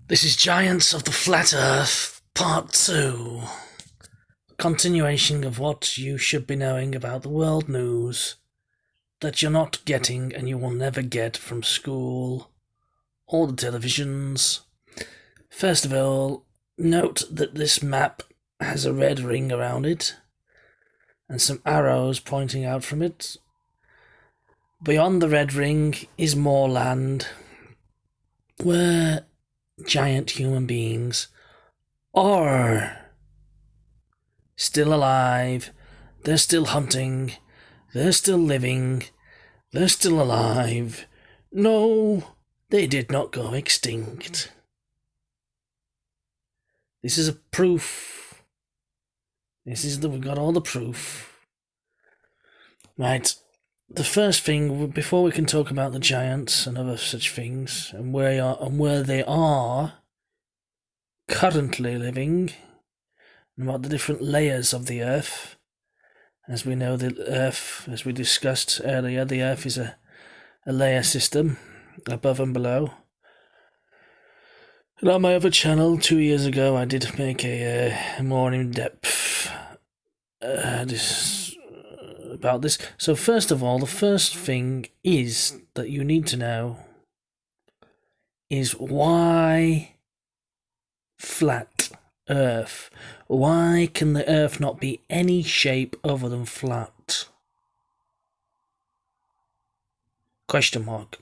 This is Giants of the Flat Earth, Part 2. Continuation of what you should be knowing about the world news that you're not getting and you will never get from school or the televisions. First of all, note that this map has a red ring around it and some arrows pointing out from it. Beyond the red ring is more land where giant human beings are still alive. They're still hunting. They're still living. They're still alive. No, they did not go extinct. This is a proof. We've got all the proof. Right. The first thing, before we can talk about the giants and other such things, and where they are currently living, and about the different layers of the Earth. As we know, the Earth, as we discussed earlier, the Earth is a layer system, above and below. And on my other channel, 2 years ago, I did make a more in-depth about this. So first of all, the first thing is that you need to know is why flat Earth? Why can the Earth not be any shape other than flat? Question mark.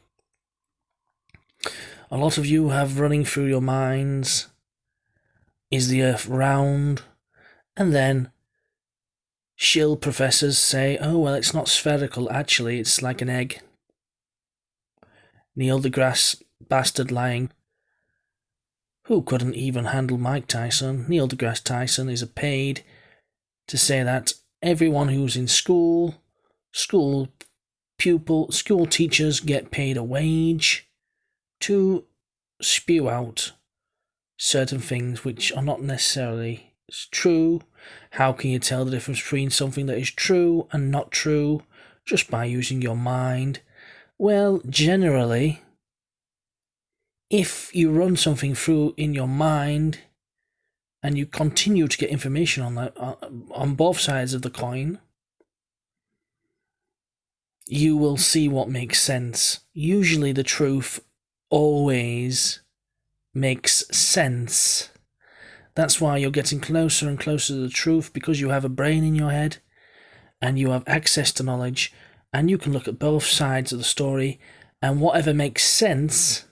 A lot of you have running through your minds, is the Earth round? And then shill professors say, oh, well, it's not spherical, actually, it's like an egg. Neil deGrasse bastard lying, who couldn't even handle Mike Tyson. Neil deGrasse Tyson is paid to say that everyone who's in school teachers get paid a wage to spew out certain things which are not necessarily true. How can you tell the difference between something that is true and not true just by using your mind? Well, generally, if you run something through in your mind and you continue to get information on that on both sides of the coin, you will see what makes sense. Usually the truth always makes sense. That's why you're getting closer and closer to the truth, because you have a brain in your head and you have access to knowledge and you can look at both sides of the story, and whatever makes sense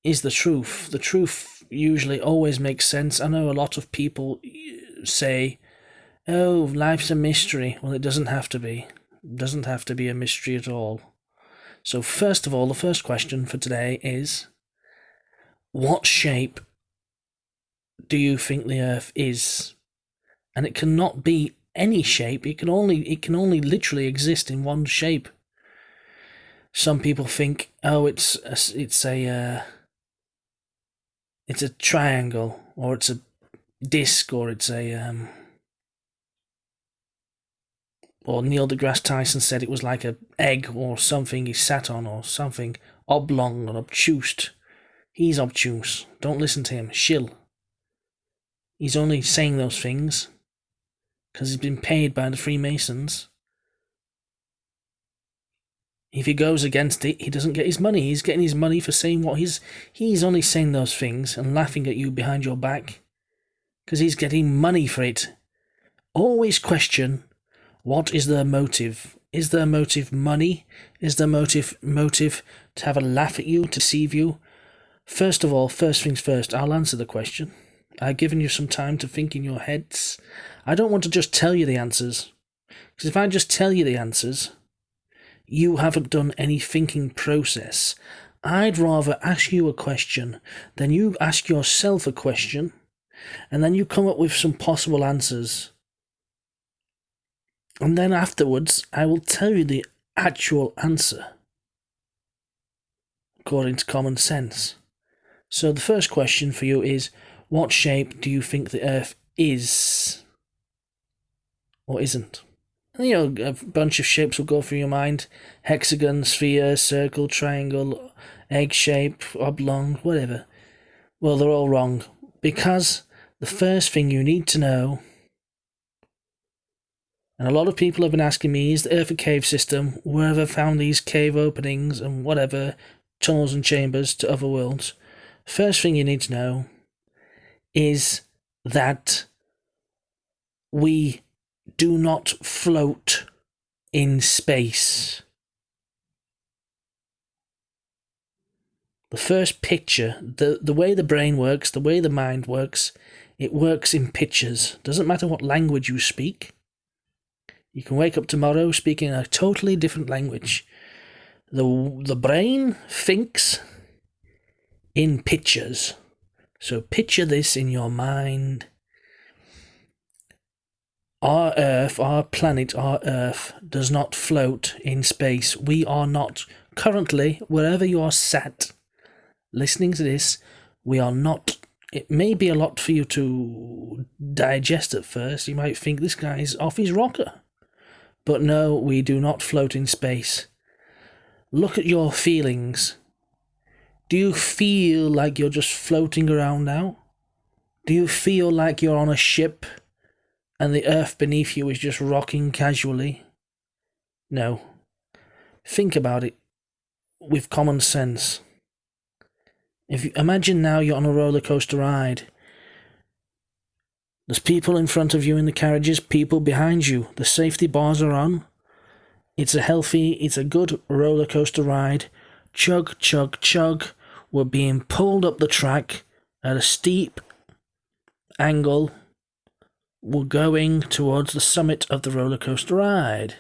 is the truth. The truth usually always makes sense. I know a lot of people say, oh, life's a mystery. Well, it doesn't have to be. It doesn't have to be a mystery at all. So first of all, the first question for today is, what shape do you think the Earth is? And it cannot be any shape. It can only literally exist in one shape. Some people think, oh, it's a triangle, or it's a disc, or it's a or Neil deGrasse Tyson said it was like an egg or something he sat on, or something oblong or obtuse. He's obtuse. Don't listen to him. Shill. He's only saying those things because he's been paid by the Freemasons. If he goes against it, he doesn't get his money. He's getting his money for saying what he's only saying those things and laughing at you behind your back because he's getting money for it. Always question, what is their motive? Is their motive money? Is their motive to have a laugh at you, to deceive you? First of all, first things first, I'll answer the question. I've given you some time to think in your heads. I don't want to just tell you the answers, because if I just tell you the answers, you haven't done any thinking process. I'd rather ask you a question than you ask yourself a question, and then you come up with some possible answers. And then afterwards, I will tell you the actual answer, according to common sense. So the first question for you is, what shape do you think the Earth is or isn't? And, a bunch of shapes will go through your mind: hexagon, sphere, circle, triangle, egg shape, oblong, whatever. Well, they're all wrong. Because the first thing you need to know, and a lot of people have been asking me, is the Earth a cave system? Where have I found these cave openings and whatever, tunnels and chambers to other worlds? First thing you need to know is that we do not float in space. The first picture, the way the brain works, the way the mind works, it works in pictures. Doesn't matter what language you speak. You can wake up tomorrow speaking a totally different language. The brain thinks in pictures. So picture this in your mind. Our Earth, our planet, our Earth does not float in space. We are not currently, wherever you are sat, listening to this, we are not. It may be a lot for you to digest at first. You might think this guy's off his rocker. But no, we do not float in space. Look at your feelings. Do you feel like you're just floating around now? Do you feel like you're on a ship and the earth beneath you is just rocking casually? No. Think about it with common sense. If you imagine now you're on a roller coaster ride. There's people in front of you in the carriages, people behind you. The safety bars are on. It's a good roller coaster ride. Chug, chug, chug. We're being pulled up the track at a steep angle. We're going towards the summit of the roller coaster ride.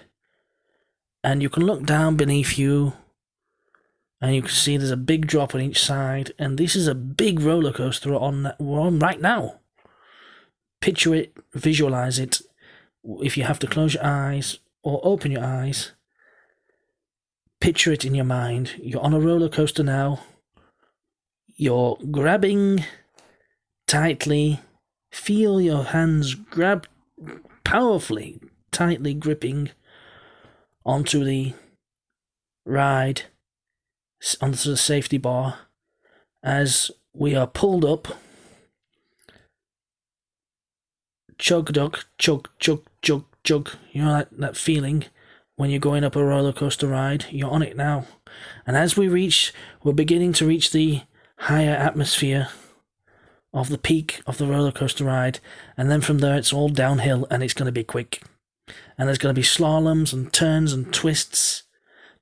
And you can look down beneath you, and you can see there's a big drop on each side, and this is a big roller coaster we're on right now. Picture it, visualize it. If you have to close your eyes or open your eyes, picture it in your mind. You're on a roller coaster now. You're grabbing tightly. Feel your hands grab powerfully, tightly gripping onto the ride, onto the safety bar, as we are pulled up. Chug duck, chug, chug, chug, chug. You know that feeling when you're going up a roller coaster ride? You're on it now. And as we're beginning to reach the higher atmosphere of the peak of the roller coaster ride, and then from there it's all downhill, and it's going to be quick. And there's going to be slaloms and turns and twists,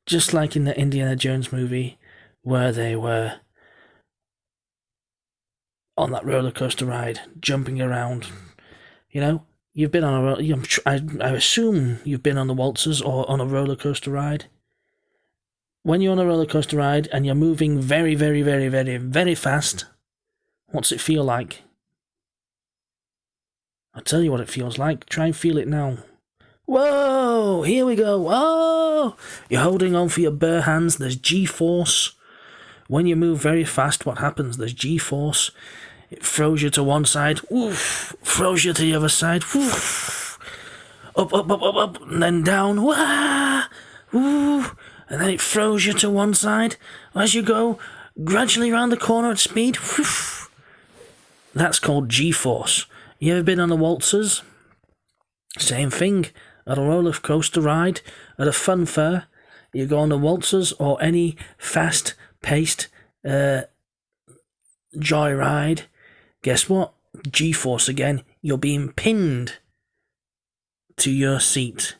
just like in the Indiana Jones movie, where they were on that roller coaster ride, jumping around. You know, you've been on I assume you've been on the waltzers or on a roller coaster ride. When you're on a roller coaster ride and you're moving very, very, very, very, very fast, what's it feel like? I'll tell you what it feels like. Try and feel it now. Whoa! Here we go. Whoa! You're holding on for your bare hands. There's G-force. When you move very fast, what happens? There's G-force. It throws you to one side, woof, throws you to the other side, woof, up, up, up, up, up, and then down, wah, woof, and then it throws you to one side as you go gradually round the corner at speed, woof. That's called G-force. You ever been on the waltzers? Same thing, at a roller coaster ride, at a fun fair, you go on the waltzers or any fast-paced joyride. Guess what? G-force again. You're being pinned to your seat.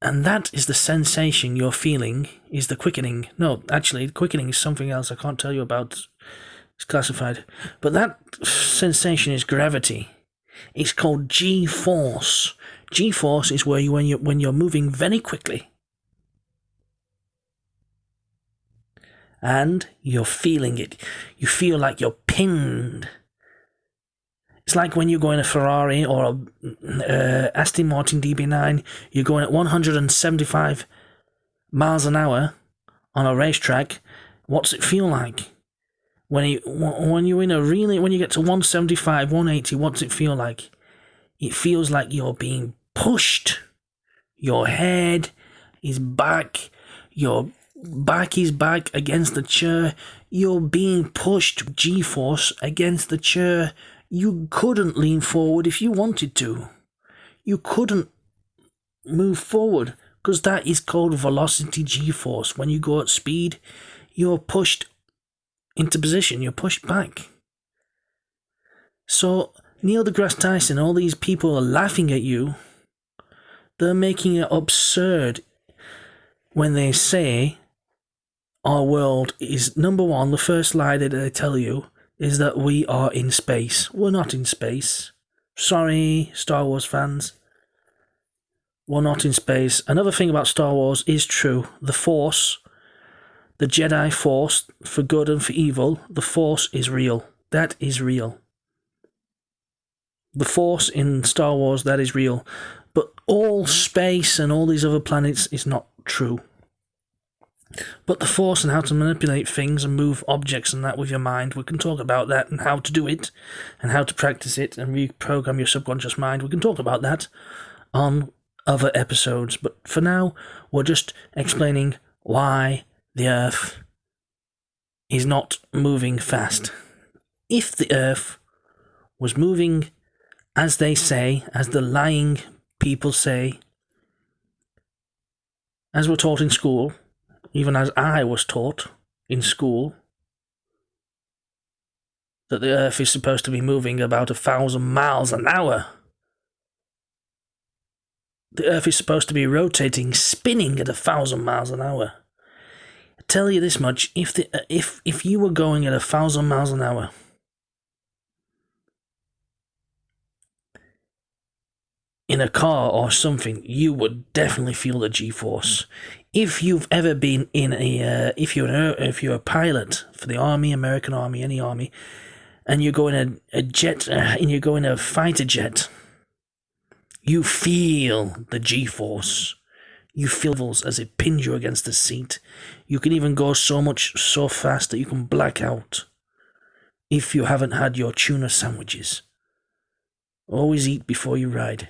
And that is the sensation you're feeling, is the quickening. No, actually, quickening is something else I can't tell you about. It's classified. But that sensation is gravity. It's called G-force. G-force is where when you're moving very quickly, and you're feeling it. You feel like you're pinned. It's like when you go in a Ferrari or a Aston Martin DB9, you're going at 175 miles an hour on a racetrack. What's it feel like? When you get to 175, 180, what's it feel like? It feels like you're being pushed. Your head is back. Your back is back against the chair. You're being pushed G-force against the chair. You couldn't lean forward if you wanted to. You couldn't move forward because that is called velocity G-force. When you go at speed, you're pushed into position. You're pushed back. So Neil deGrasse Tyson, all these people are laughing at you. They're making it absurd when they say our world is, number one, the first lie that they tell you is that we are in space. We're not in space. Sorry, Star Wars fans. We're not in space. Another thing about Star Wars is true. The Force, the Jedi Force, for good and for evil, the Force is real. That is real. The Force in Star Wars, that is real. But all space and all these other planets is not true. But the Force and how to manipulate things and move objects and that with your mind, we can talk about that and how to do it and how to practice it and reprogram your subconscious mind. We can talk about that on other episodes. But for now, we're just explaining why the Earth is not moving fast. If the Earth was moving, as they say, as the lying people say, as we're taught in school, even as I was taught in school, that the Earth is supposed to be moving about 1,000 miles an hour. The Earth is supposed to be rotating, spinning at 1,000 miles an hour. I tell you this much, if you were going at 1,000 miles an hour, in a car or something, you would definitely feel the G-force. If you've ever been in if you're a pilot for the Army, American Army, any army, and you're going a jet, and you're going a fighter jet, you feel the G-force. You feel as it pins you against the seat. You can even go so fast that you can black out if you haven't had your tuna sandwiches. Always eat before you ride.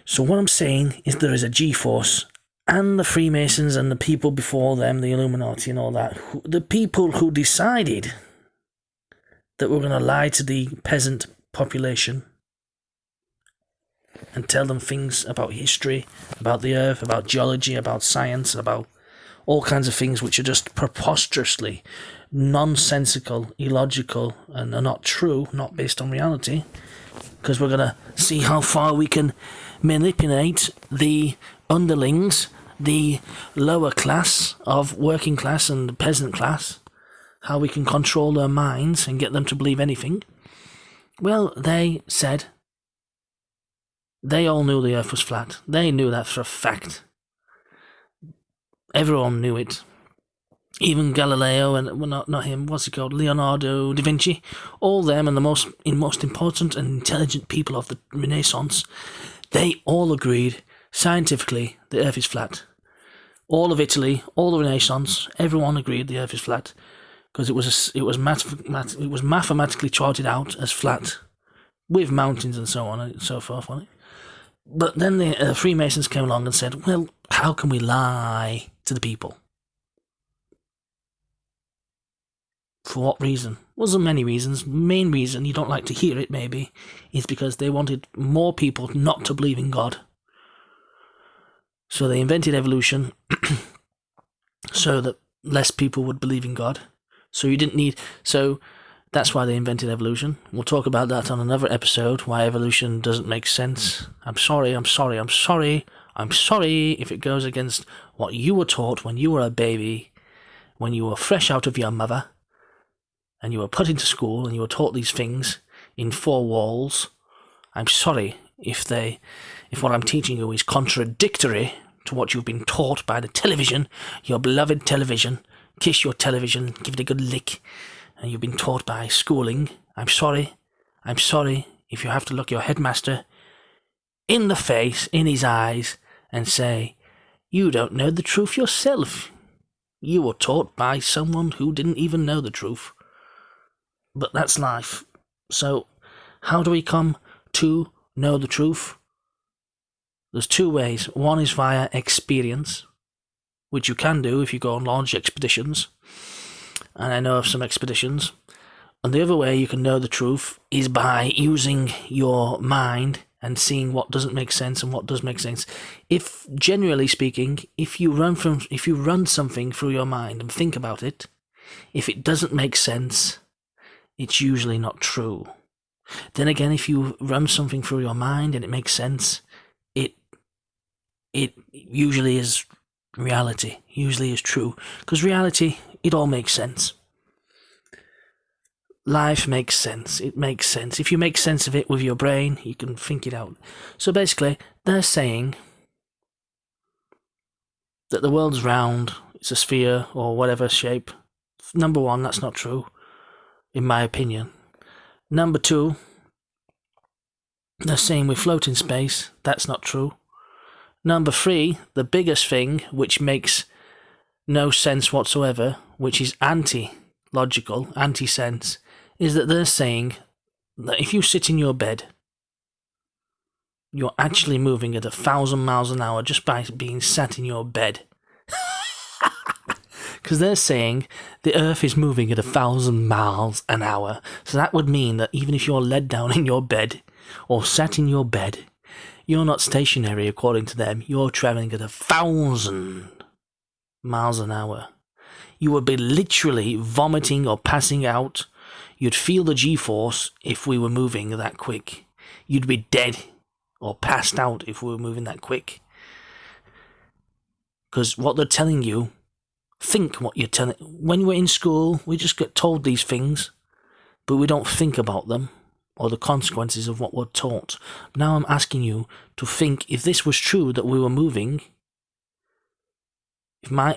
So what I'm saying is there is a G-force, and the Freemasons and the people before them, the Illuminati and all that, the people who decided that we're going to lie to the peasant population and tell them things about history, about the Earth, about geology, about science, about all kinds of things which are just preposterously nonsensical, illogical, and are not true, not based on reality, because we're going to see how far we can manipulate the underlings, the lower class of working class and the peasant class, how we can control their minds and get them to believe anything. Well, they said they all knew the Earth was flat. They knew that for a fact. Everyone knew it. Even Galileo and, well, not him, what's he called? Leonardo da Vinci. All them and the most important and intelligent people of the Renaissance, they all agreed scientifically the Earth is flat. All of Italy, all the Renaissance, everyone agreed the Earth is flat because it was mathematically charted out as flat, with mountains and so on and so forth on it. But then the Freemasons came along and said, well, how can we lie to the people? For what reason? Well, there are many reasons. Main reason, you don't like to hear it maybe, is because they wanted more people not to believe in God. So they invented evolution so that less people would believe in God. So that's why they invented evolution. We'll talk about that on another episode, why evolution doesn't make sense. I'm sorry if it goes against what you were taught when you were a baby, when you were fresh out of your mother, and you were put into school and you were taught these things in four walls. I'm sorry if what I'm teaching you is contradictory to what you've been taught by the television, your beloved television. Kiss your television, give it a good lick, and you've been taught by schooling. I'm sorry if you have to look your headmaster in the face, in his eyes, and say, you don't know the truth yourself. You were taught by someone who didn't even know the truth. But that's life. So, how do we come to know the truth? There's two ways. One is via experience, which you can do if you go on large expeditions. And I know of some expeditions. And the other way you can know the truth is by using your mind and seeing what doesn't make sense and what does make sense. If, generally speaking, if you run something through your mind and think about it, if it doesn't make sense, it's usually not true. Then again, if you run something through your mind and it makes sense, it usually is reality, usually is true. Because reality, it all makes sense. Life makes sense. It makes sense. If you make sense of it with your brain, you can think it out. So basically, they're saying that the world's round, it's a sphere or whatever shape. Number one, that's not true, in my opinion. Number two, they're saying we float in space. That's not true. Number three, the biggest thing, which makes no sense whatsoever, which is anti-logical, anti-sense, is that they're saying that if you sit in your bed, you're actually moving at 1,000 miles an hour just by being sat in your bed. Because they're saying the Earth is moving at 1,000 miles an hour. So that would mean that even if you're laid down in your bed or sat in your bed, you're not stationary according to them. You're travelling at 1,000 miles an hour. You would be literally vomiting or passing out. You'd feel the G-force if we were moving that quick. You'd be dead or passed out if we were moving that quick. Because what they're telling you, think what you're telling. When we're in school, we just get told these things, but we don't think about them or the consequences of what we're taught. Now I'm asking you to think, if this was true that we were moving, if my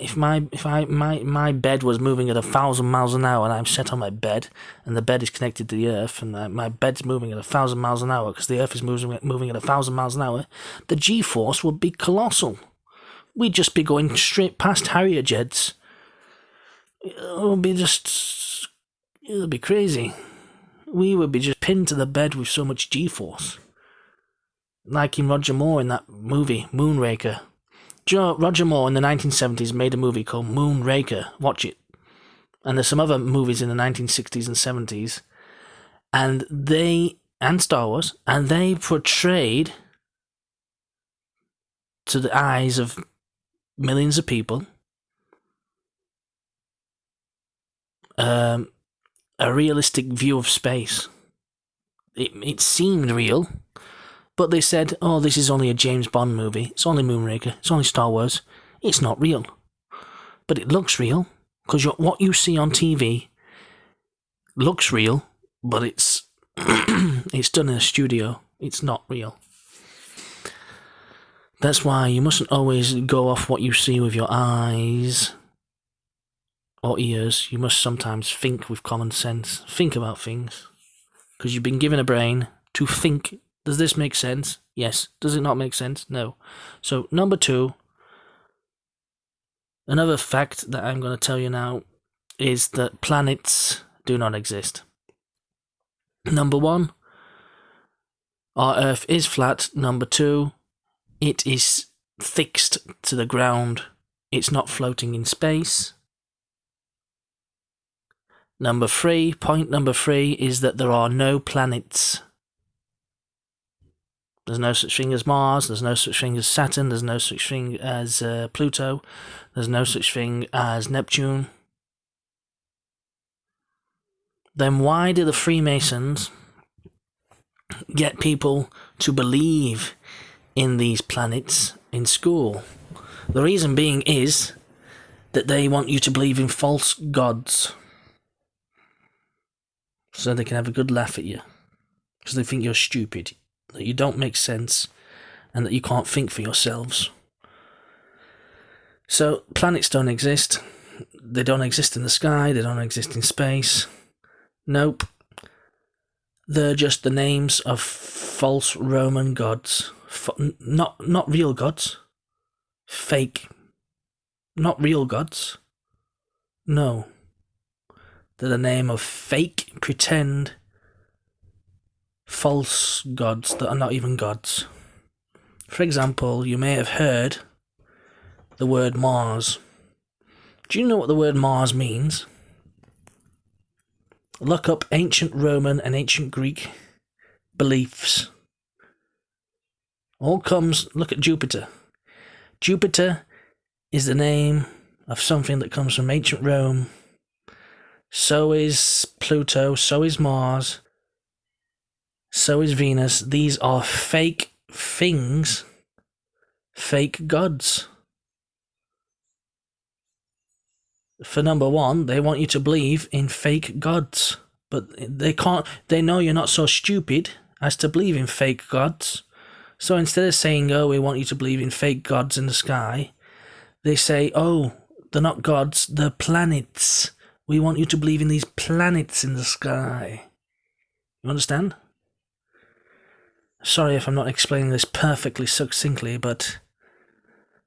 bed was moving at 1,000 miles an hour and I'm set on my bed and the bed is connected to the Earth and my bed's moving at 1,000 miles an hour because the Earth is moving at 1,000 miles an hour, the G-force would be colossal. We'd just be going straight past Harrier jets. It would be crazy. We would be just pinned to the bed with so much G-force. Like in Roger Moore in that movie, Moonraker. Do you know, Roger Moore in the 1970s made a movie called Moonraker. Watch it. And there's some other movies in the 1960s and 70s. And Star Wars, and they portrayed to the eyes of millions of people a realistic view of space. It seemed real, but they said, oh, this is only a James Bond movie, it's only Moonraker, it's only Star Wars, it's not real. But it looks real, because what you see on TV looks real, but it's it's done in a studio, it's not real. That's why you mustn't always go off what you see with your eyes or ears. You must sometimes think with common sense. Think about things. Because you've been given a brain to think. Does this make sense? Yes. Does it not make sense? No. So, number two, another fact that I'm going to tell you now is that planets do not exist. Number one, our Earth is flat. Number two, it is fixed to the ground. It's not floating in space. Point number three is that there are no planets. There's no such thing as Mars, there's no such thing as Saturn, there's no such thing as Pluto, there's no such thing as Neptune. Then why do the Freemasons get people to believe in these planets in school? The reason being is that they want you to believe in false gods, so they can have a good laugh at you, because they think you're stupid, that you don't make sense, and that you can't think for yourselves. So planets don't exist. They don't exist in the sky, they don't exist in space. Nope. They're just the names of false Roman gods. Not real gods. Fake. Not real gods. No. They're the name of fake, pretend, false gods that are not even gods. For example, you may have heard the word Mars. Do you know what the word Mars means? Look up ancient Roman and ancient Greek beliefs. Look at Jupiter. Jupiter is the name of something that comes from ancient Rome. So is Pluto, so is Mars, so is Venus. These are fake things, fake gods. For number one, they want you to believe in fake gods, but they know you're not so stupid as to believe in fake gods. So instead of saying, oh, we want you to believe in fake gods in the sky, they say, oh, they're not gods, they're planets. We want you to believe in these planets in the sky. You understand? Sorry if I'm not explaining this perfectly succinctly, but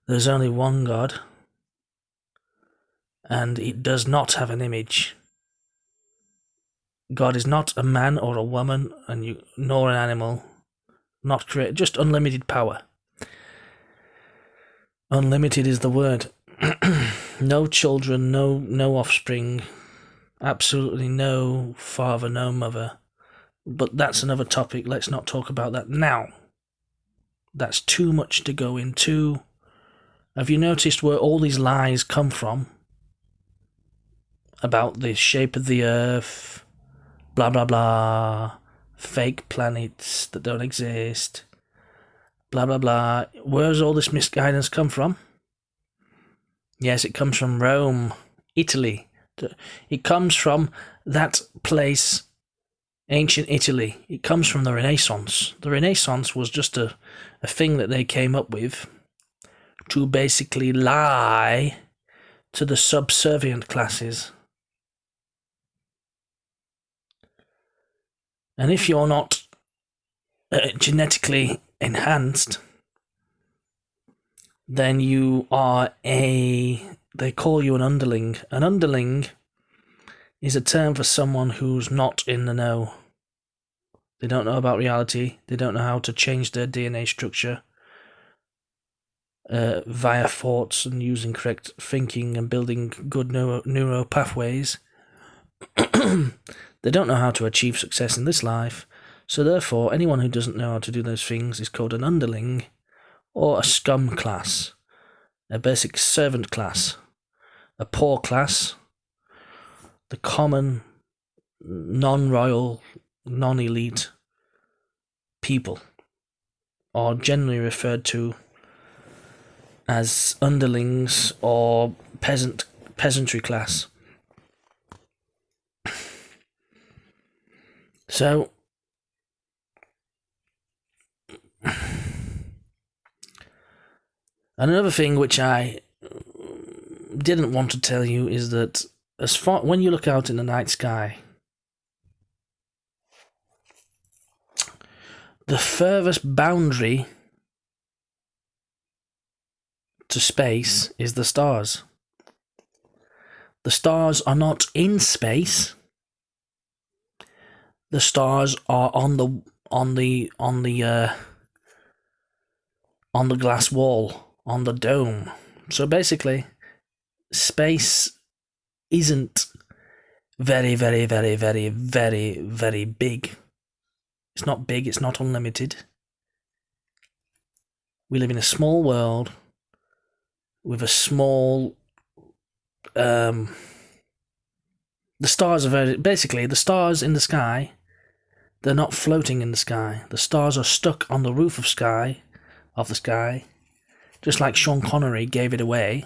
there's only one God, and it does not have an image. God is not a man or a woman, nor an animal, not created, just unlimited power. Unlimited is the word. No children, no offspring, absolutely no father, no mother. But that's another topic. Let's not talk about that now. That's too much to go into. Have you noticed where all these lies come from? About the shape of the earth, blah blah blah, fake planets that don't exist, blah blah blah. Where's all this misguidance come from? Yes, it comes from Rome, Italy. It comes from that place, ancient Italy. It comes from the Renaissance. The Renaissance was just a thing that they came up with to basically lie to the subservient classes. And if you're not genetically enhanced, then you are they call you an underling. An underling is a term for someone who's not in the know. They don't know about reality. They don't know how to change their DNA structure via thoughts and using correct thinking and building good neuro pathways. They don't know how to achieve success in this life. So therefore, anyone who doesn't know how to do those things is called an underling, or a scum class, a basic servant class, a poor class, the common, non-royal, non-elite people are generally referred to as underlings or peasantry class. So another thing which I didn't want to tell you is that when you look out in the night sky, the furthest boundary to space is the stars. The stars are not in space. The stars are on the glass wall, on the dome. So basically, space isn't very, very, very, very, very, very big. It's not big, it's not unlimited. We live in a small world with a small... the stars are basically, the stars in the sky, they're not floating in the sky. The stars are stuck on the roof of the sky, just like Sean Connery gave it away.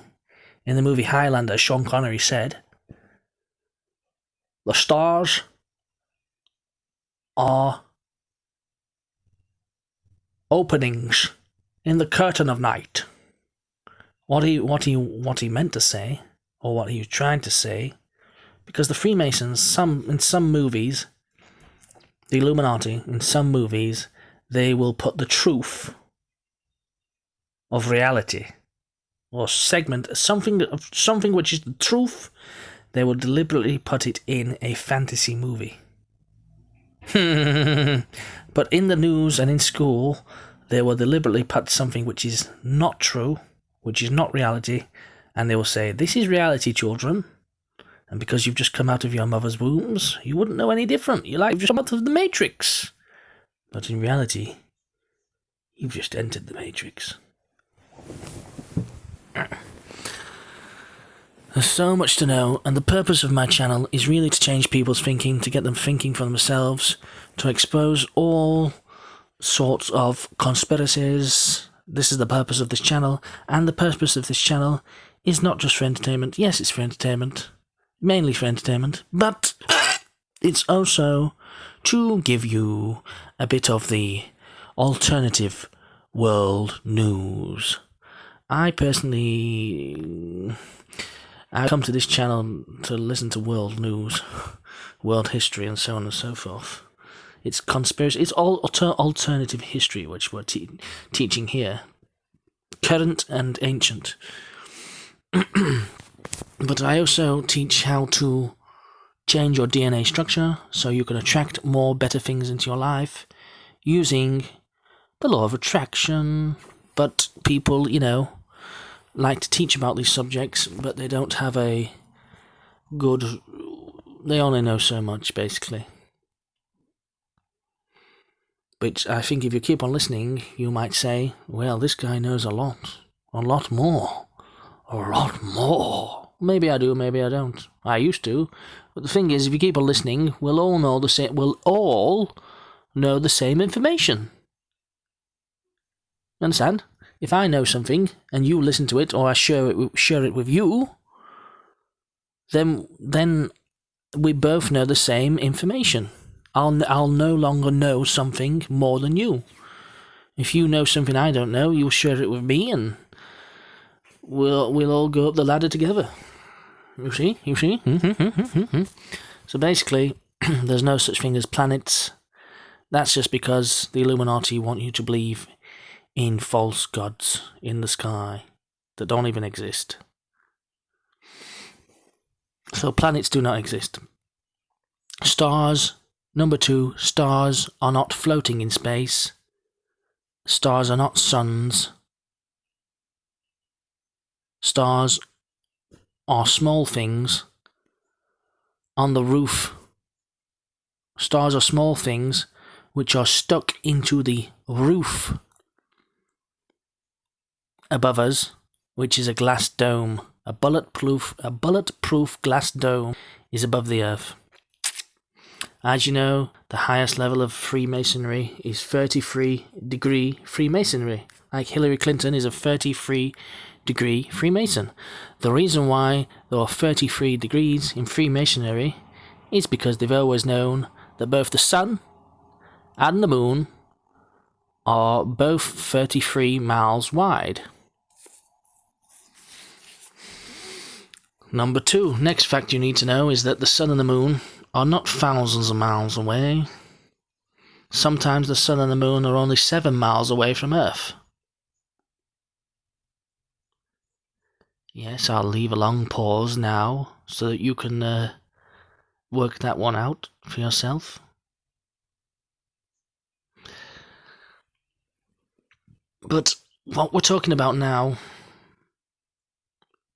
In the movie Highlander, Sean Connery said, "The stars are openings in the curtain of night." What he meant to say, or what he was trying to say, because the Freemasons, in some movies, the Illuminati, in some movies, they will put the truth of reality, or segment something which is the truth, they will deliberately put it in a fantasy movie. But in the news and in school, they will deliberately put something which is not true, which is not reality, and they will say, this is reality, children. And because you've just come out of your mother's wombs, you wouldn't know any different. You're like, you've just come out of the Matrix. But in reality, you've just entered the Matrix. There's so much to know, and the purpose of my channel is really to change people's thinking, to get them thinking for themselves, to expose all sorts of conspiracies. This is the purpose of this channel, and the purpose of this channel is not just for entertainment. Yes, it's for entertainment, mainly for entertainment, but it's also to give you a bit of the alternative world news. I personally, I come to this channel to listen to world news, world history, and so on and so forth. It's conspiracy. It's all alternative history, which we're teaching here, current and ancient. But I also teach how to change your DNA structure so you can attract more better things into your life using the law of attraction. But people, like to teach about these subjects, but they don't have a good... They only know so much, basically. But I think if you keep on listening, you might say, well, this guy knows a lot more. Maybe I do, maybe I don't. I used to. But the thing is, if you keep on listening, we'll all know the same information. Understand? If I know something and you listen to it, or I share it with you, then we both know the same information. I'll no longer know something more than you. If you know something I don't know, you'll share it with me, and we'll all go up the ladder together. You see? So basically, there's no such thing as planets. That's just because the Illuminati want you to believe in false gods in the sky that don't even exist. So planets do not exist. Stars, number 2, stars are not floating in space. Stars are not suns. Stars are small things on the roof. Stars are small things which are stuck into the roof above us, which is a glass dome. A bulletproof glass dome is above the earth. As you know, the highest level of Freemasonry is 33-degree Freemasonry. Like Hillary Clinton is a 33-degree Freemason. The reason why there are 33 degrees in Freemasonry is because they've always known that both the sun and the moon are both 33 miles wide. Number 2, next fact you need to know is that the sun and the moon are not thousands of miles away. Sometimes the sun and the moon are only 7 miles away from Earth. Yes, I'll leave a long pause now so that you can work that one out for yourself. But what we're talking about now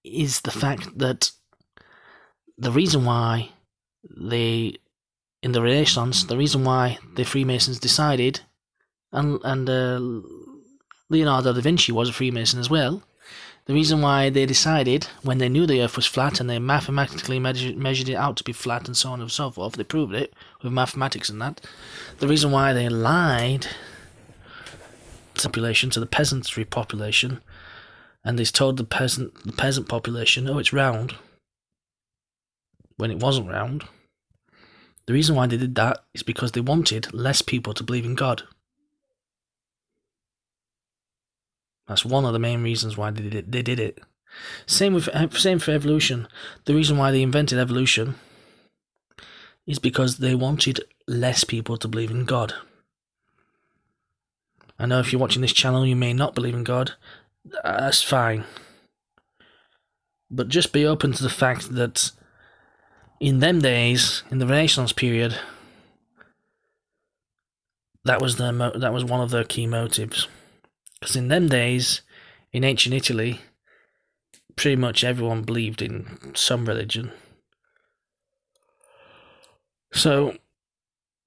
is the fact that the reason why in the Renaissance, the reason why the Freemasons decided, and Leonardo da Vinci was a Freemason as well, the reason why they decided, when they knew the Earth was flat and they mathematically measured it out to be flat and so on and so forth, they proved it with mathematics and that, the reason why they lied to the peasantry population, and they told the peasant population, oh, it's round, when it wasn't round. The reason why they did that is because they wanted less people to believe in God. That's one of the main reasons why they did it. Same for evolution. The reason why they invented evolution is because they wanted less people to believe in God. I know if you're watching this channel, you may not believe in God. That's fine. But just be open to the fact that in them days, in the Renaissance period, that was one of their key motives. Because in them days, in ancient Italy, pretty much everyone believed in some religion. So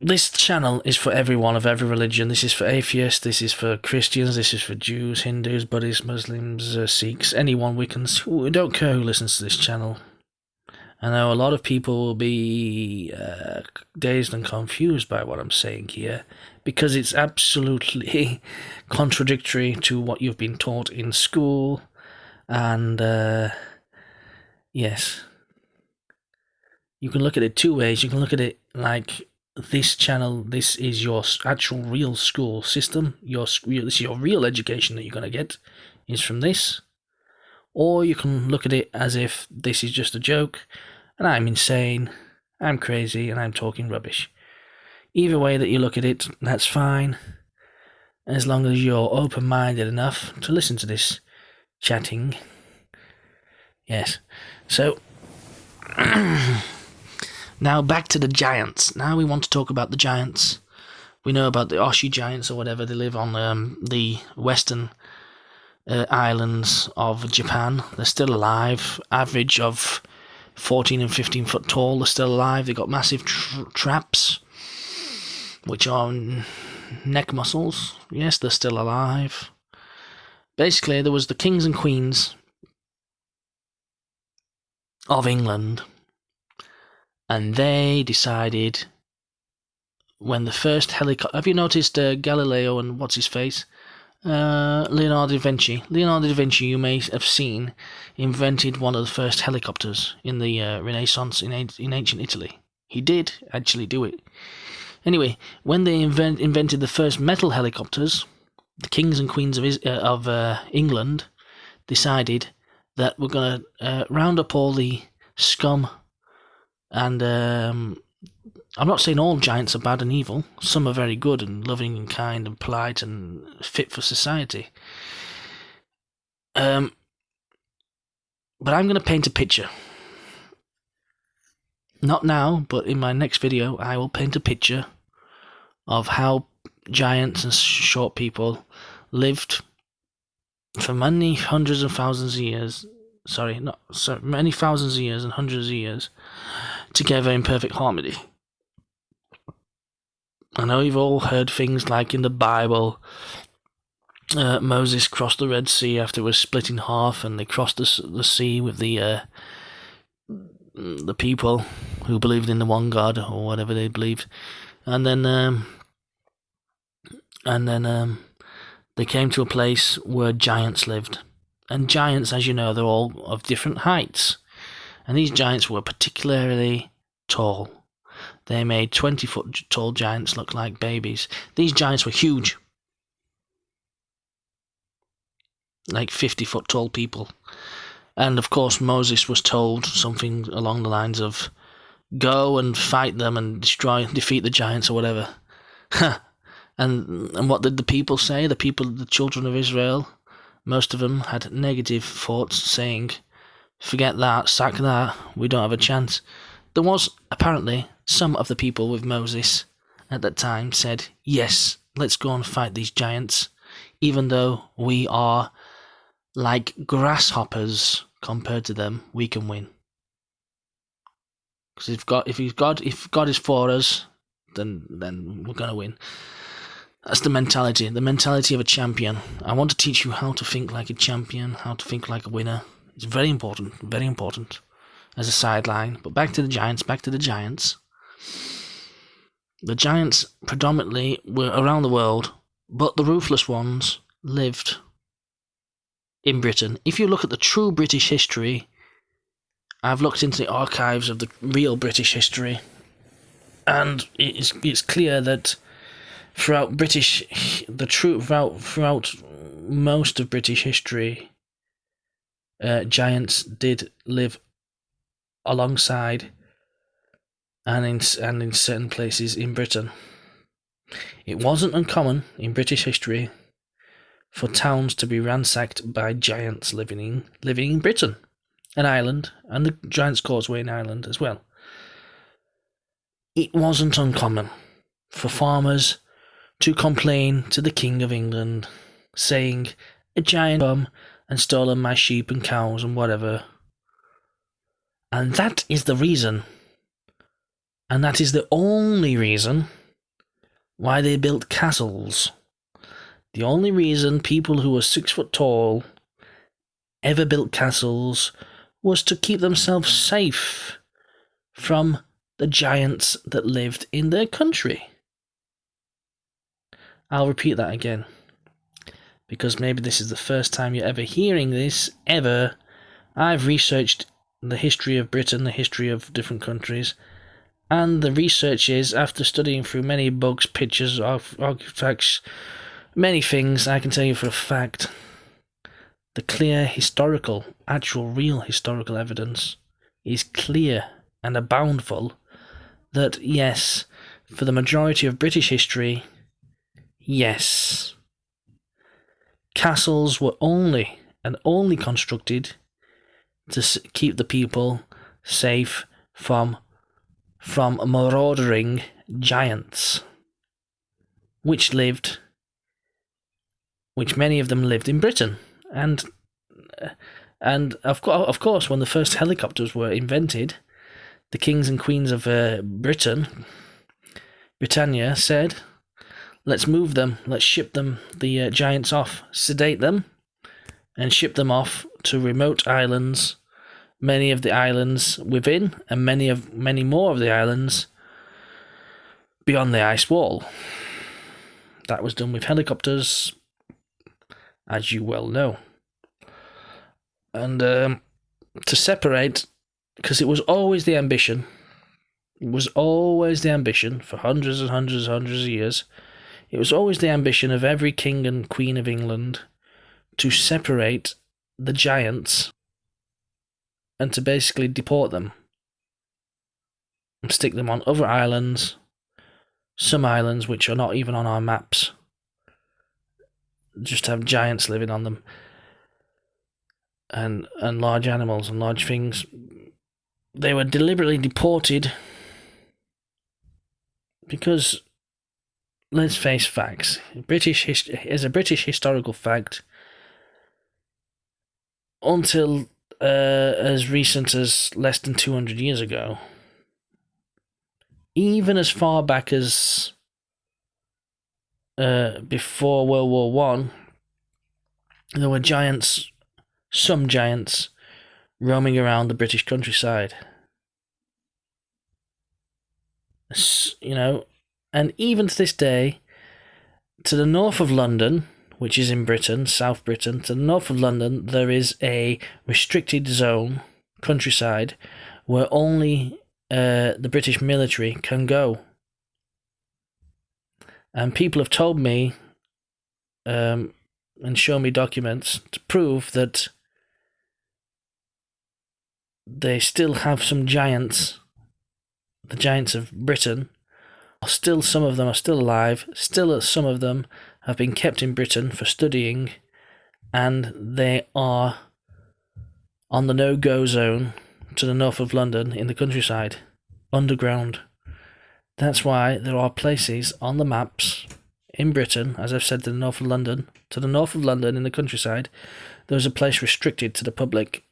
this channel is for everyone of every religion. This is for atheists, this is for Christians, this is for Jews, Hindus, Buddhists, Muslims, Sikhs, anyone we don't care who listens to this channel. I know a lot of people will be dazed and confused by what I'm saying here, because it's absolutely contradictory to what you've been taught in school, and yes, you can look at it two ways. You can look at it like this channel, this is your actual real school system, this is your real education that you're going to get is from this, or you can look at it as if this is just a joke, and I'm insane, I'm crazy, and I'm talking rubbish. Either way that you look at it, that's fine, as long as you're open-minded enough to listen to this chatting. Yes. So, now back to the giants. Now we want to talk about the giants. We know about the Oshi giants or whatever. They live on the western islands of Japan. They're still alive. Average of 14 and 15 foot tall. They're still alive. They've got massive traps, which are neck muscles. Yes, they're still alive. Basically, there was the kings and queens of England, and they decided when the first helicopter... Have you noticed Galileo and what's-his-face? Leonardo da Vinci. Leonardo da Vinci, you may have seen, invented one of the first helicopters in the Renaissance in ancient Italy. He did actually do it. Anyway, when they invented the first metal helicopters, the kings and queens of England decided that we're going to round up all the scum, and I'm not saying all giants are bad and evil. Some are very good and loving and kind and polite and fit for society. But I'm going to paint a picture. Not now, but in my next video, I will paint a picture of how giants and short people lived for many hundreds of thousands of years. Many thousands of years and hundreds of years together in perfect harmony. I know you've all heard things like in the Bible, Moses crossed the Red Sea after it was split in half, and they crossed the sea with the people who believed in the one God or whatever they believed, and then they came to a place where giants lived. And giants, as you know, they're all of different heights, and these giants were particularly tall. They made 20-foot tall giants look like babies. These giants were huge, like 50-foot tall people. And of course Moses was told something along the lines of, go and fight them and defeat the giants or whatever. and what did the people say? The children of Israel, most of them had negative thoughts, saying, forget that, sack that, we don't have a chance. There was apparently some of the people with Moses at that time said, yes, let's go and fight these giants, even though we are like grasshoppers compared to them, we can win. Because if God is for us, then we're going to win. That's the mentality of a champion. I want to teach you how to think like a champion, how to think like a winner. It's very important as a sideline. But back to the giants. The giants predominantly were around the world, but the ruthless ones lived in Britain. If you look at the true British history, I've looked into the archives of the real British history, and it's clear that throughout most of British history, giants did live alongside and in certain places in Britain. It wasn't uncommon in British history for towns to be ransacked by giants living in Britain, an island, and the Giant's Causeway in Ireland as well. It wasn't uncommon for farmers to complain to the King of England saying a giant come and stolen my sheep and cows and whatever. And that is the reason, and that is the only reason, why they built castles. The only reason people who were 6 foot tall ever built castles was to keep themselves safe from the giants that lived in their country. I'll repeat that again, because maybe this is the first time you're ever hearing this, ever. I've researched the history of Britain, the history of different countries, and the research is, after studying through many books, pictures, artifacts, many things, I can tell you for a fact, the clear historical, actual real historical evidence is clear and aboundful that, yes, for the majority of British history, yes, castles were only constructed to keep the people safe from marauding giants, which many of them lived in Britain. And of course, when the first helicopters were invented, the kings and queens of Britannia said, let's move them, let's ship them, the giants off, sedate them, and ship them off to remote islands, many of the islands within, and many more of the islands beyond the ice wall. That was done with helicopters, as you well know. And to separate, because it was always the ambition, for hundreds and hundreds and hundreds of years, it was always the ambition of every king and queen of England to separate the giants and to basically deport them and stick them on other islands, some islands which are not even on our maps, just have giants living on them, and large animals and large things. They were deliberately deported because, let's face facts, as a British historical fact, until as recent as less than 200 years ago, even as far back as before World War One, there were some giants, roaming around the British countryside. And even to this day, to the north of London, which is in Britain, South Britain, to the north of London, there is a restricted zone, countryside, where only the British military can go. And people have told me and shown me documents to prove that they still have some giants, the giants of Britain. Some of them are still alive, some of them have been kept in Britain for studying, and they are on the no-go zone to the north of London in the countryside, underground. That's why there are places on the maps in Britain, as I've said, to the north of London in the countryside, there's a place restricted to the public.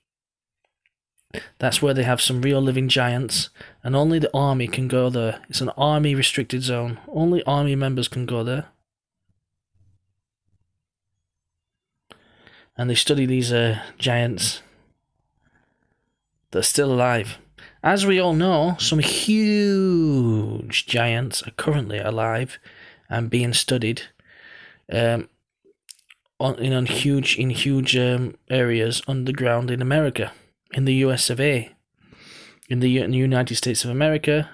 That's where they have some real living giants, and only the army can go there. It's an army restricted zone. Only army members can go there. And they study these giants that are still alive. As we all know, some huge giants are currently alive and being studied in huge areas underground in America. In the US of A. In the United States of America,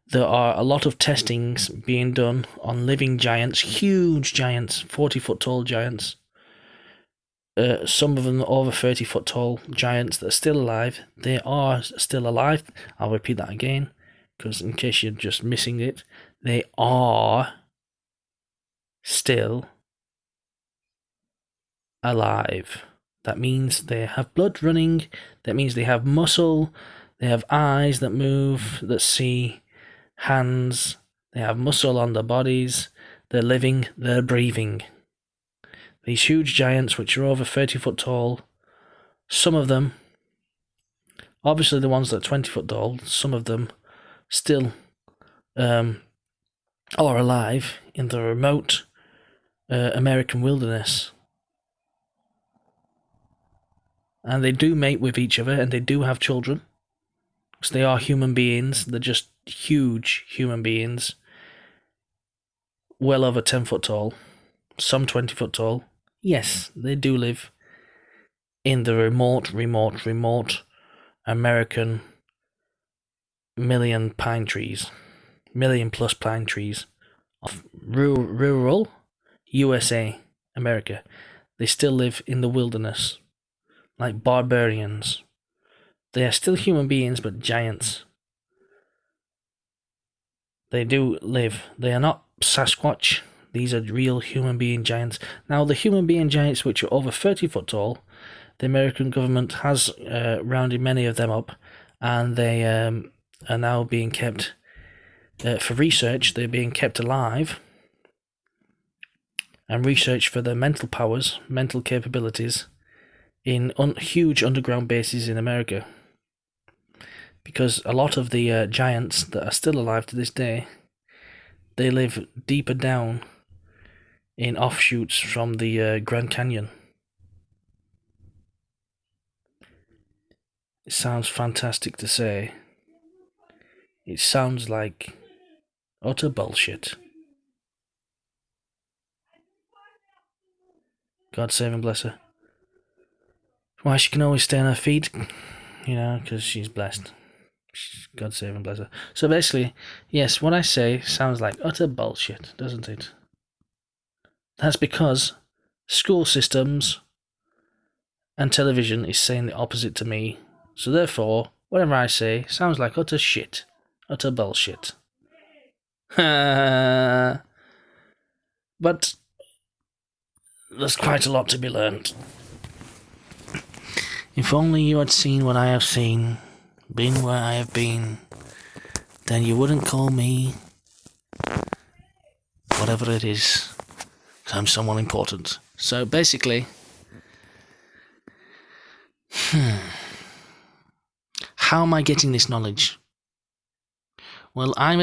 there are a lot of testings being done on living giants, huge giants, 40-foot tall giants. Some of them over 30-foot tall giants that are still alive. They are still alive. I'll repeat that again, because in case you're just missing it, they are still alive. That means they have blood running. That means they have muscle. They have eyes that move, that see, hands. They have muscle on their bodies. They're living, they're breathing. These huge giants which are over 30 foot tall. Some of them, obviously the ones that are 20 foot tall, some of them still are alive in the remote American wilderness. And they do mate with each other, and they do have children. So they are human beings. They're just huge human beings. Well over 10 foot tall. Some 20 foot tall. Yes, they do live in the remote American million plus pine trees of rural USA, America. They still live in the wilderness, like barbarians. They are still human beings, but giants. They do live. They are not Sasquatch. These are real human being giants. Now, the human being giants, which are over 30 foot tall, the American government has rounded many of them up, and they are now being kept for research. They're being kept alive and research for their mental powers, mental capabilities in huge underground bases in America. Because a lot of the giants that are still alive to this day, they live deeper down in offshoots from the Grand Canyon. It sounds fantastic to say. It sounds like utter bullshit. God save and bless her. Why, she can always stay on her feet, because she's blessed. God save and bless her. So basically, yes, what I say sounds like utter bullshit, doesn't it? That's because school systems and television is saying the opposite to me. So therefore, whatever I say sounds like utter shit. Utter bullshit. But there's quite a lot to be learned. If only you had seen what I have seen, been where I have been, then you wouldn't call me whatever it is. I'm someone important. So basically, how am I getting this knowledge? Well, I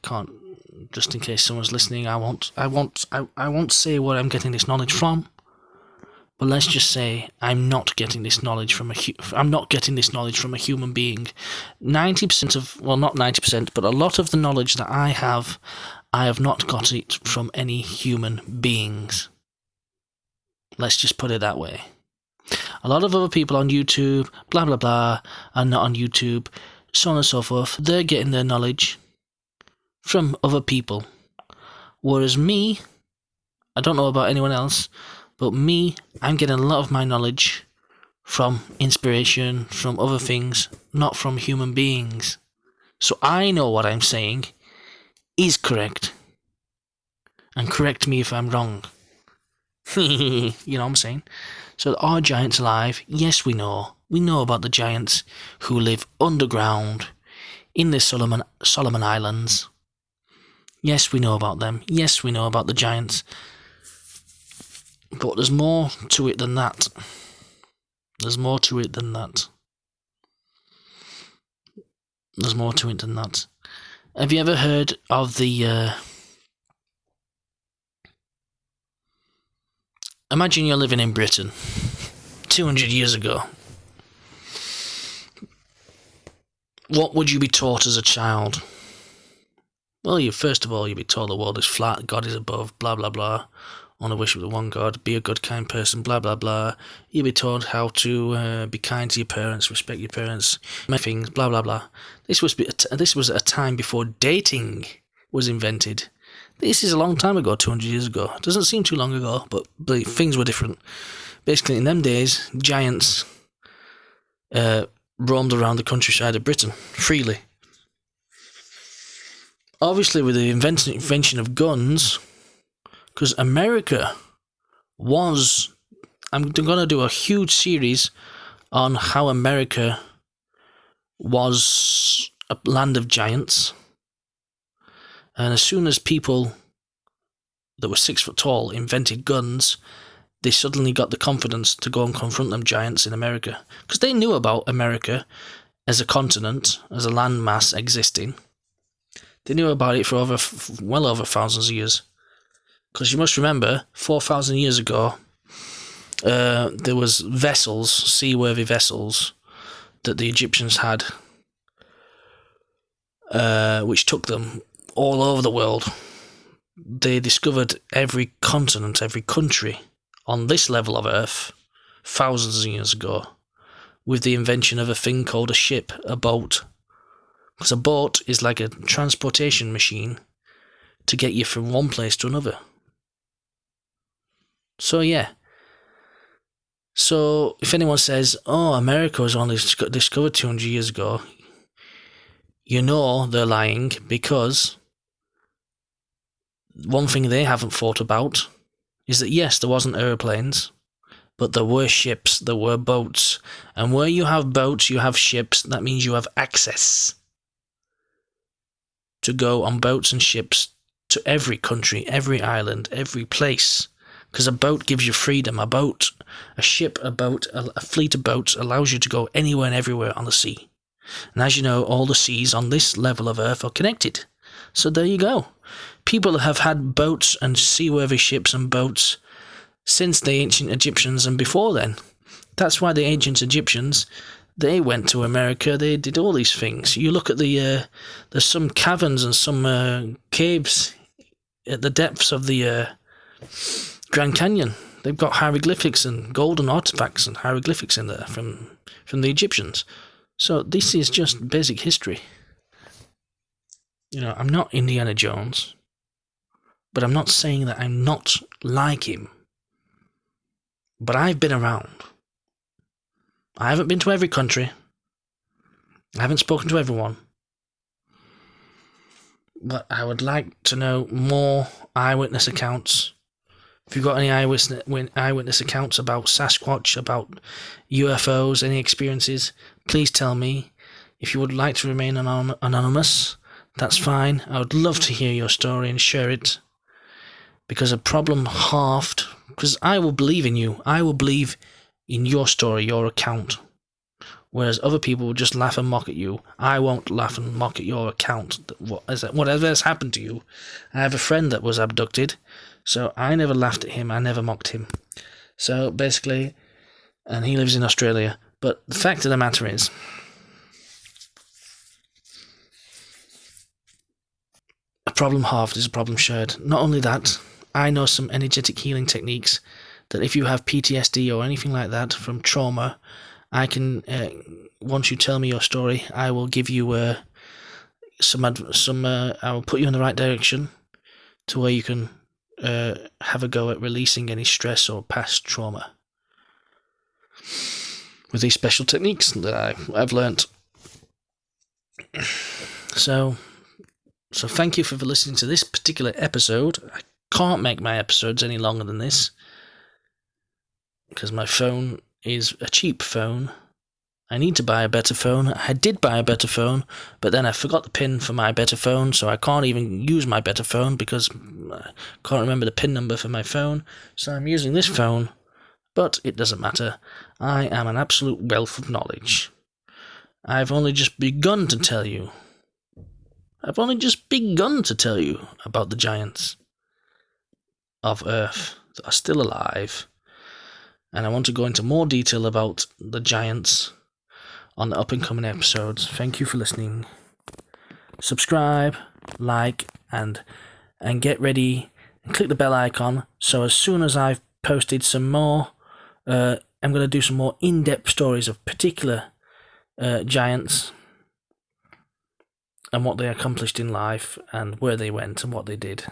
can't. Just in case someone's listening, I won't say where I'm getting this knowledge from. But let's just say I'm not getting this knowledge from a human being. 90% not 90%, but a lot of the knowledge that I have not got it from any human beings. Let's just put it that way. A lot of other people on YouTube, blah blah blah, are not on YouTube, so on and so forth. They're getting their knowledge from other people. Whereas me, I don't know about anyone else, but me, I'm getting a lot of my knowledge from inspiration, from other things, not from human beings. So I know what I'm saying is correct. And correct me if I'm wrong. You know what I'm saying? So are giants alive? Yes, we know. We know about the giants who live underground in the Solomon Islands. Yes, we know about them. Yes, we know about the giants. But there's more to it than that. There's more to it than that. There's more to it than that. Have you ever heard of the... Imagine you're living in Britain 200 years ago. What would you be taught as a child? Well, first of all, you'd be told the world is flat, God is above, blah, blah, blah. Only wish with the one God, be a good, kind person, blah, blah, blah. You'd be told how to be kind to your parents, respect your parents, many things, blah, blah, blah. This was a time before dating was invented. This is a long time ago, 200 years ago. It doesn't seem too long ago, but things were different. Basically, in them days, giants roamed around the countryside of Britain freely. Obviously, with the invention of guns, because America was... I'm going to do a huge series on how America was a land of giants. And as soon as people that were 6 foot tall invented guns, they suddenly got the confidence to go and confront them giants in America. Because they knew about America as a continent, as a landmass existing. They knew about it for well over thousands of years. Because you must remember, 4,000 years ago, there was vessels, seaworthy vessels, that the Egyptians had, which took them all over the world. They discovered every continent, every country on this level of Earth thousands of years ago with the invention of a thing called a ship, a boat. Because a boat is like a transportation machine to get you from one place to another. So yeah. So if anyone says, oh, America was only discovered 200 years ago, you know they're lying, because one thing they haven't thought about is that yes, there wasn't aeroplanes, but there were ships, there were boats. And where you have boats, you have ships. That means you have access to go on boats and ships to every country, every island, every place. Because a boat gives you freedom. A ship, a fleet of boats allows you to go anywhere and everywhere on the sea. And as you know, all the seas on this level of Earth are connected. So there you go. People have had boats and seaworthy ships and boats since the ancient Egyptians and before then. That's why the ancient Egyptians, they went to America, they did all these things. You look at there's some caverns and some caves at the depths of the Grand Canyon. They've got hieroglyphics and golden artifacts and hieroglyphics in there from the Egyptians. So this is just basic history. You know, I'm not Indiana Jones, but I'm not saying that I'm not like him. But I've been around. I haven't been to every country. I haven't spoken to everyone. But I would like to know more eyewitness accounts. If you've got any eyewitness accounts about Sasquatch, about UFOs, any experiences, please tell me. If you would like to remain anonymous, that's fine. I would love to hear your story and share it. Because a problem halved, because I will believe in you. I will believe in your story, your account. Whereas other people will just laugh and mock at you. I won't laugh and mock at your account. Whatever has happened to you. I have a friend that was abducted, so I never laughed at him. I never mocked him. So basically, and he lives in Australia. But the fact of the matter is, a problem halved is a problem shared. Not only that, I know some energetic healing techniques that if you have PTSD or anything like that from trauma, I can, once you tell me your story, I will give you I will put you in the right direction to where you can have a go at releasing any stress or past trauma with these special techniques that I've learnt. So thank you for listening to this particular episode. I can't make my episodes any longer than this because my phone is a cheap phone. I need to buy a better phone. I did buy a better phone, but then I forgot the pin for my better phone, so I can't even use my better phone because I can't remember the pin number for my phone. So I'm using this phone, but it doesn't matter. I am an absolute wealth of knowledge. I've only just begun to tell you about the giants of Earth that are still alive. And I want to go into more detail about the giants on the up-and-coming episodes. Thank you for listening. Subscribe, like, and get ready and click the bell icon. So as soon as I've posted some more, I'm going to do some more in-depth stories of particular giants and what they accomplished in life and where they went and what they did.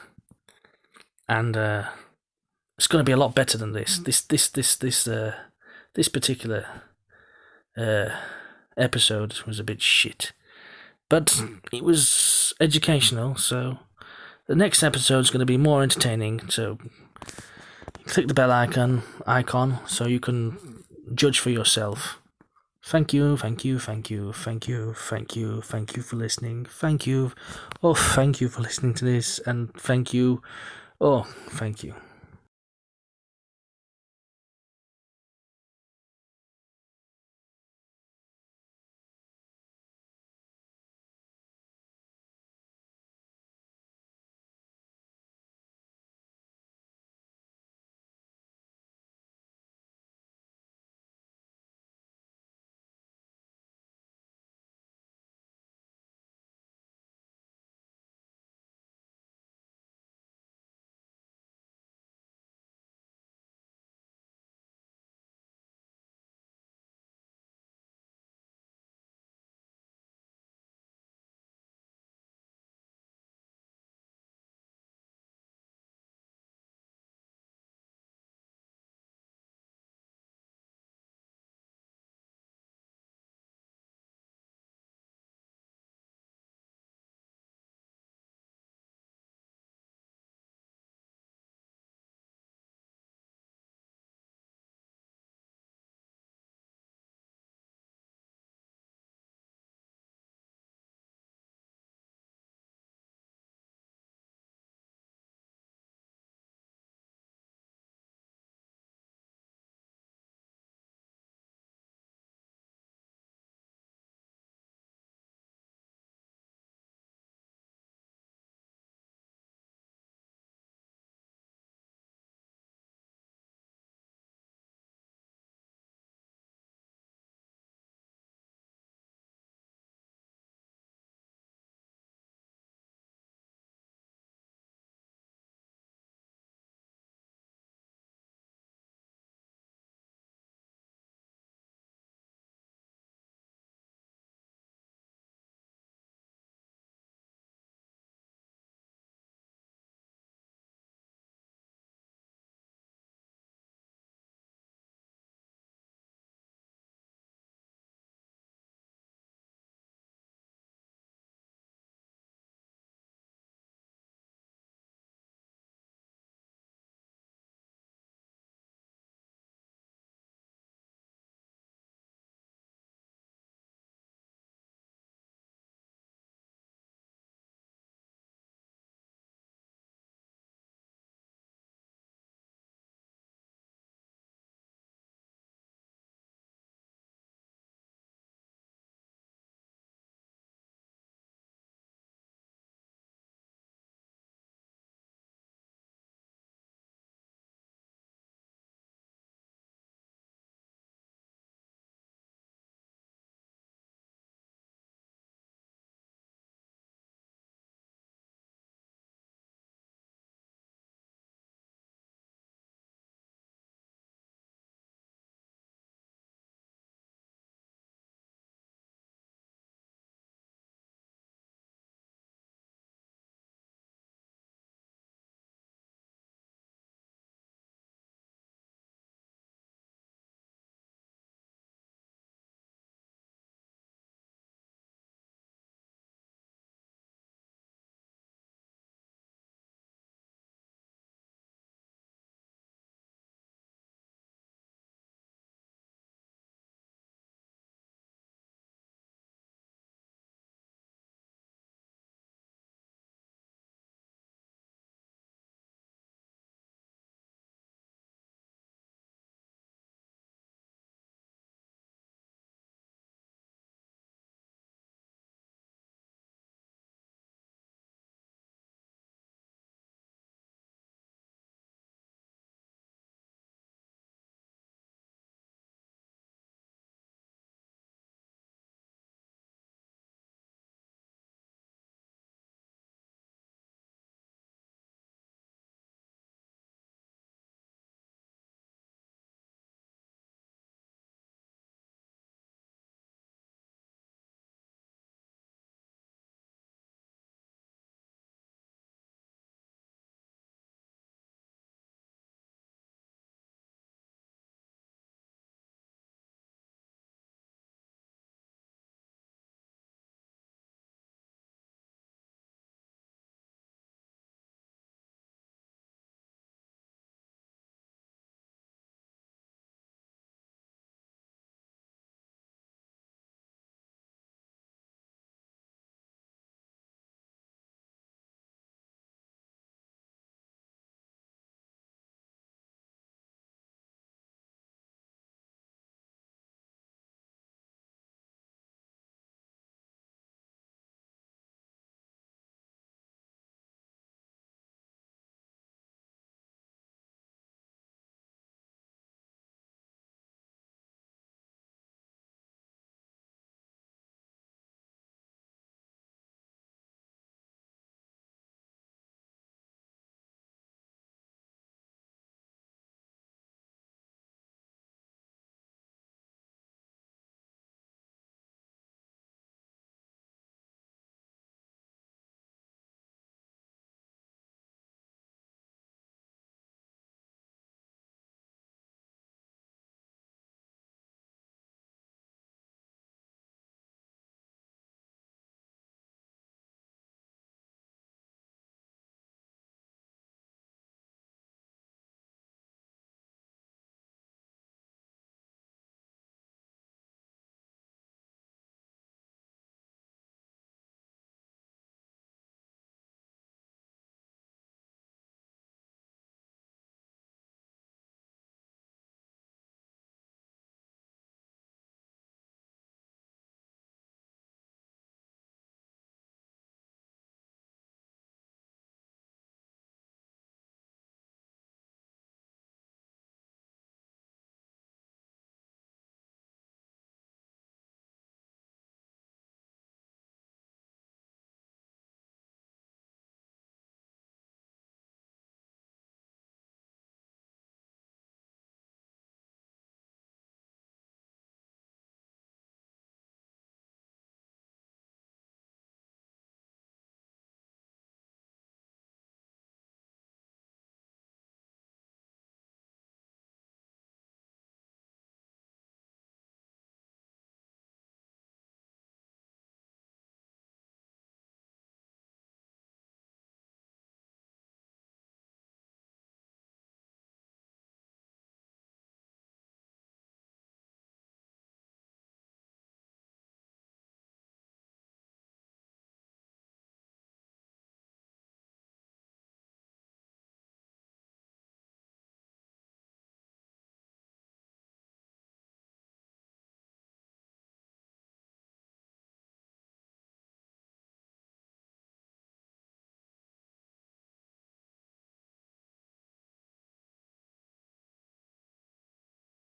And it's going to be a lot better than this. This particular episode was a bit shit, but it was educational. So the next episode is going to be more entertaining. So click the bell icon so you can judge for yourself. Thank you for listening. Thank you for listening to this, and thank you Oh, thank you.